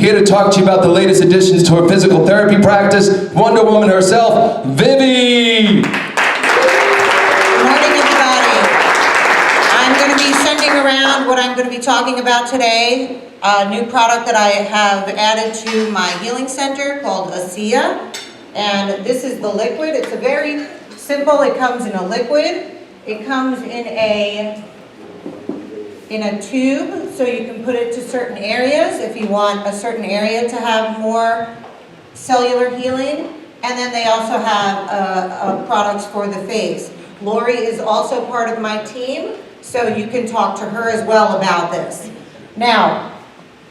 here to talk to you about the latest additions to her physical therapy practice, Wonder Woman herself, Vivie. Good morning, everybody. I'm going to be sending around what I'm going to be talking about today, a new product that I have added to my healing center called ASEA. And this is the liquid. It's a very simple, it comes in a liquid. It comes in a tube, so you can put it to certain areas if you want a certain area to have more cellular healing. And then they also have products for the face. Lori is also part of my team, so you can talk to her as well about this. Now,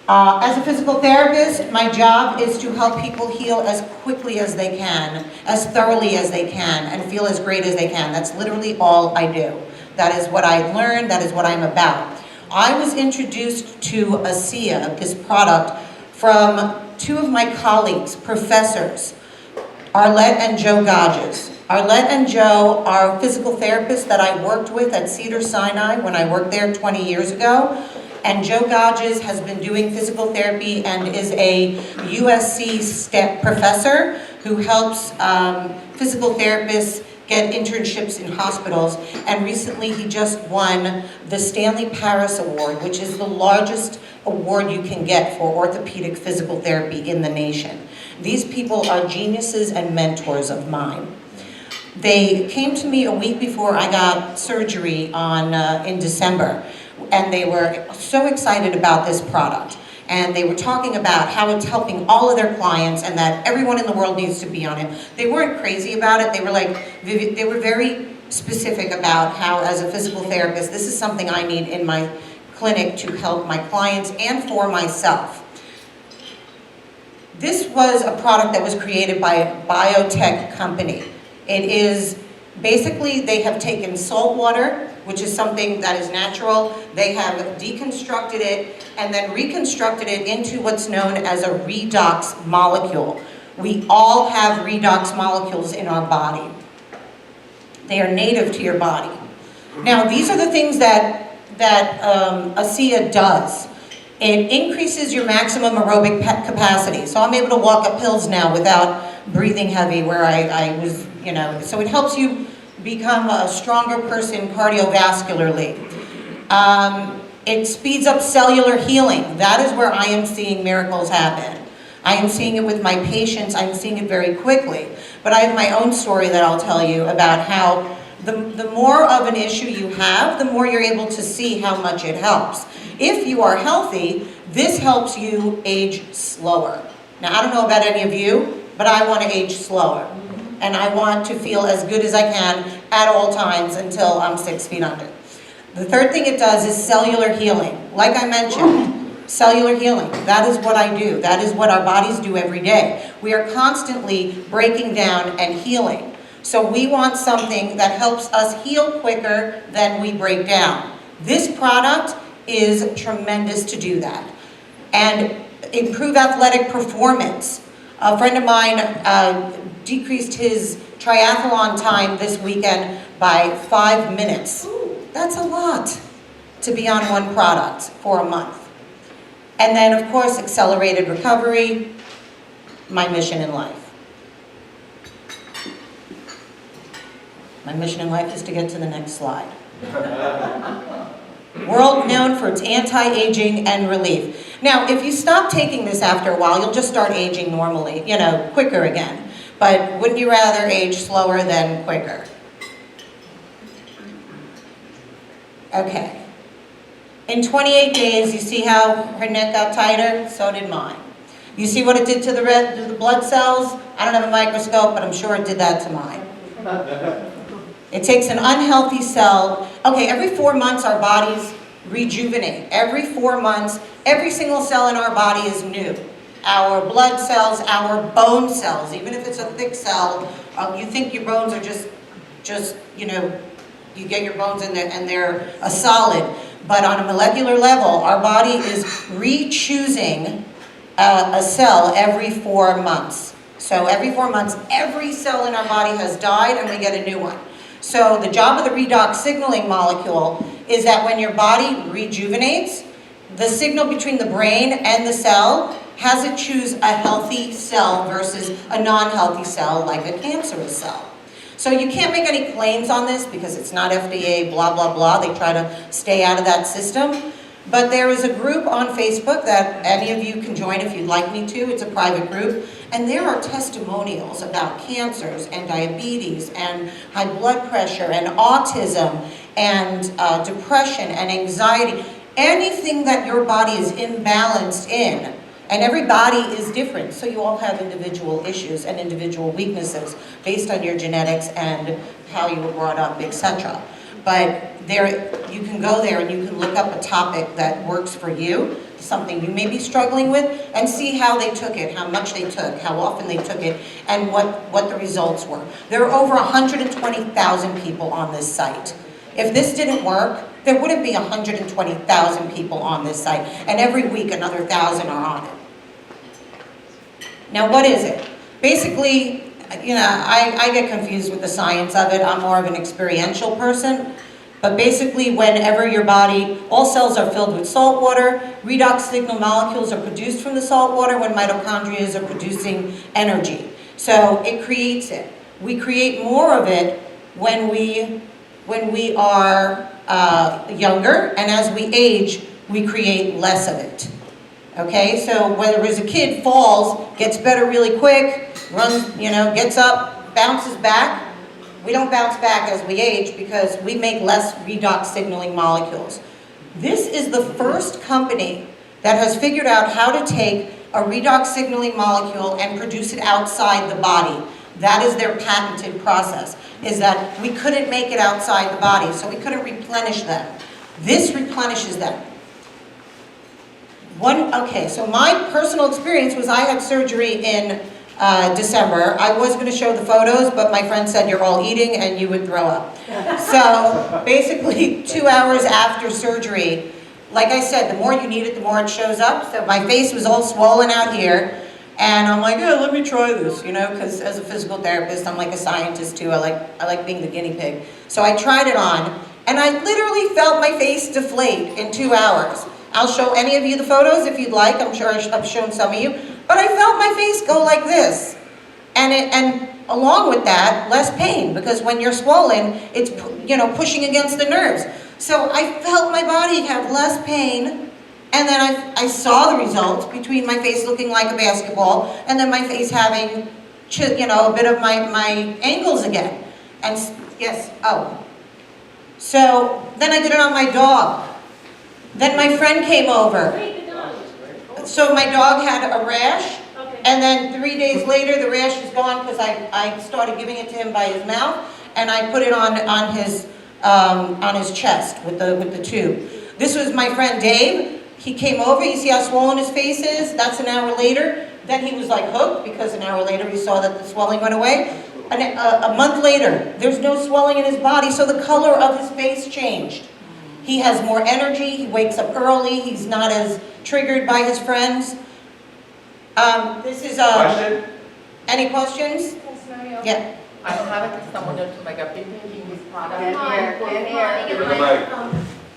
as a physical therapist, my job is to help people heal as quickly as they can, as thoroughly as they can, and feel as great as they can. That's literally all I do. That is what I learned, that is what I'm about. I was introduced to ASEA, this product, from two of my colleagues, professors, Arlette and Joe Godges. Arlette and Joe are physical therapists that I worked with at Saturn St when I worked there 20 years ago. And Joe Godges has been doing physical therapy and is a USC professor who helps physical therapists get internships in hospitals. And recently he just won the Stanley Paris Award, which is the largest award you can get for orthopedic physical therapy in the nation. These people are geniuses and mentors of mine. They came to me a week before I got surgery in December, and they were so excited about this product. And they were talking about how it's helping all of their clients and that everyone in the world needs to be on it. They weren't crazy about it. They were like, they were very specific about how, as a physical therapist, this is something I need in my clinic to help my clients and for myself. This was a product that was created by a biotech company. It is basically, they have taken salt water, which is something that is natural. They have deconstructed it and then reconstructed it into what's known as a redox molecule. We all have redox molecules in our body. They are native to your body. Now, these are the things that ASEA does. It increases your maximum aerobic capacity. So I'm able to walk up hills now without breathing heavy where I was, so it helps you become a stronger person cardiovascularly. It speeds up cellular healing. That is where I am seeing miracles happen. I am seeing it with my patients. I'm seeing it very quickly. But I have my own story that I'll tell you about how the more of an issue you have, the more you're able to see how much it helps. If you are healthy, this helps you age slower. Now, I don't know about any of you, but I want to age slower. And I want to feel as good as I can at all times until I'm 6 feet under. The third thing it does is cellular healing. Like I mentioned, cellular healing. That is what I do. That is what our bodies do every day. We are constantly breaking down and healing. So we want something that helps us heal quicker than we break down. This product is tremendous to do that. And improve athletic performance. A friend of mine decreased his triathlon time this weekend by 5 minutes. That's a lot to be on one product for a month. And then, of course, accelerated recovery, my mission in life. My mission in life is to get to the next slide. World known for its anti-aging and relief. Now, if you stop taking this after a while, you'll just start aging normally, quicker again. But wouldn't you rather age slower than quicker? Okay. In 28 days, you see how her neck got tighter? So did mine. You see what it did to the blood cells? I don't have a microscope, but I'm sure it did that to mine. It takes an unhealthy cell. Okay, every 4 months our bodies rejuvenate. Every 4 months, every single cell in our body is new. Our blood cells, our bone cells, even if it's a thick cell, you think your bones are just you get your bones in there and they're a solid. But on a molecular level, our body is re-choosing a cell every 4 months. So every 4 months, every cell in our body has died and we get a new one. So the job of the redox signaling molecule is that when your body rejuvenates, the signal between the brain and the cell has it choose a healthy cell versus a non-healthy cell like a cancerous cell. So you can't make any claims on this because it's not FDA, blah, blah, blah. They try to stay out of that system. But there is a group on Facebook that any of you can join if you'd like me to. It's a private group. And there are testimonials about cancers and diabetes and high blood pressure and autism and depression and anxiety. Anything that your body is imbalanced in. And every body is different, so you all have individual issues and individual weaknesses based on your genetics and how you were brought up, etc. But there, you can go there and you can look up a topic that works for you, something you may be struggling with, and see how they took it, how much they took, how often they took it, and what the results were. There are over 120,000 people on this site. If this didn't work, there wouldn't be 120,000 people on this site, and every week another 1,000 are on it. Now, what is it? Basically, I get confused with the science of it. I'm more of an experiential person. But basically, whenever your body, all cells are filled with salt water, redox signal molecules are produced from the salt water when mitochondria are producing energy. So it creates it. We create more of it when we are younger, and as we age, we create less of it. Okay, so whether it's a kid falls, gets better really quick, runs, gets up, bounces back. We don't bounce back as we age because we make less redox signaling molecules. This is the first company that has figured out how to take a redox signaling molecule and produce it outside the body. That is their patented process, is that we couldn't make it outside the body, so we couldn't replenish them. This replenishes them. Okay, so my personal experience was I had surgery in December. I was going to show the photos, but my friend said you're all eating and you would throw up. So basically 2 hours after surgery, like I said, the more you need it, the more it shows up. So my face was all swollen out here. And I'm like, yeah, let me try this, because as a physical therapist, I'm like a scientist too. I like being the guinea pig. So I tried it on, and I literally felt my face deflate in 2 hours. I'll show any of you the photos if you'd like. I'm sure I've shown some of you. But I felt my face go like this. And along with that, less pain, because when you're swollen, it's pushing against the nerves. So I felt my body have less pain. And then I saw the results between my face looking like a basketball and then my face having, a bit of my ankles again. And yes, So then I did it on my dog. Then my friend came over. So my dog had a rash, and then 3 days later the rash is gone because I started giving it to him by his mouth, and I put it on his chest with the tube. This was my friend Dave. He came over, you see how swollen his face is? That's an hour later. Then he was like hooked because an hour later we saw that the swelling went away. And a month later, there's no swelling in his body, so the color of his face changed. He has more energy, he wakes up early, he's not as triggered by his friends. This is Question? Any questions? Yeah. I have a testimonial to make. I've been taking this product.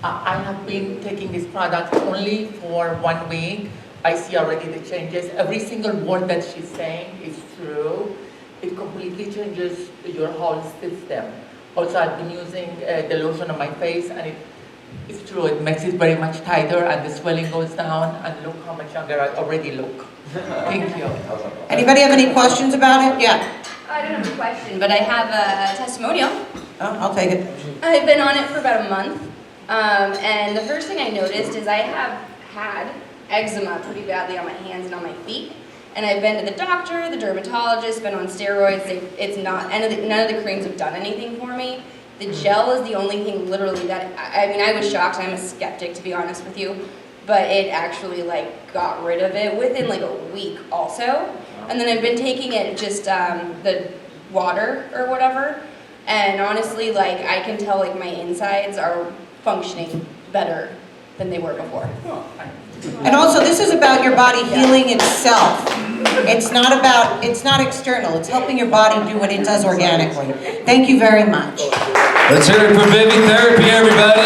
I have been taking this product only for 1 week. I see already the changes. Every single word that she's saying is true. It completely changes your whole system. Also, I've been using the lotion on my face, and it's true. It makes it very much tighter, and the swelling goes down. And look how much younger I already look. Thank you. Anybody have any questions about it? Yeah. I don't have a question, but I have a testimonial. Oh, I'll take it. I've been on it for about a month, and the first thing I noticed is I have had eczema pretty badly on my hands and on my feet, and I've been to the doctor, the dermatologist, been on steroids. None of the creams have done anything for me. The gel is the only thing literally that, I was shocked. I'm a skeptic, to be honest with you, but it actually got rid of it within a week also. And then I've been taking it just the water or whatever, and honestly I can tell my insides are functioning better than they were before. And also, this is about your body healing itself. It's not external. It's helping your body do what it does organically. Thank you very much. Let's hear it for Vivie Therapy, everybody.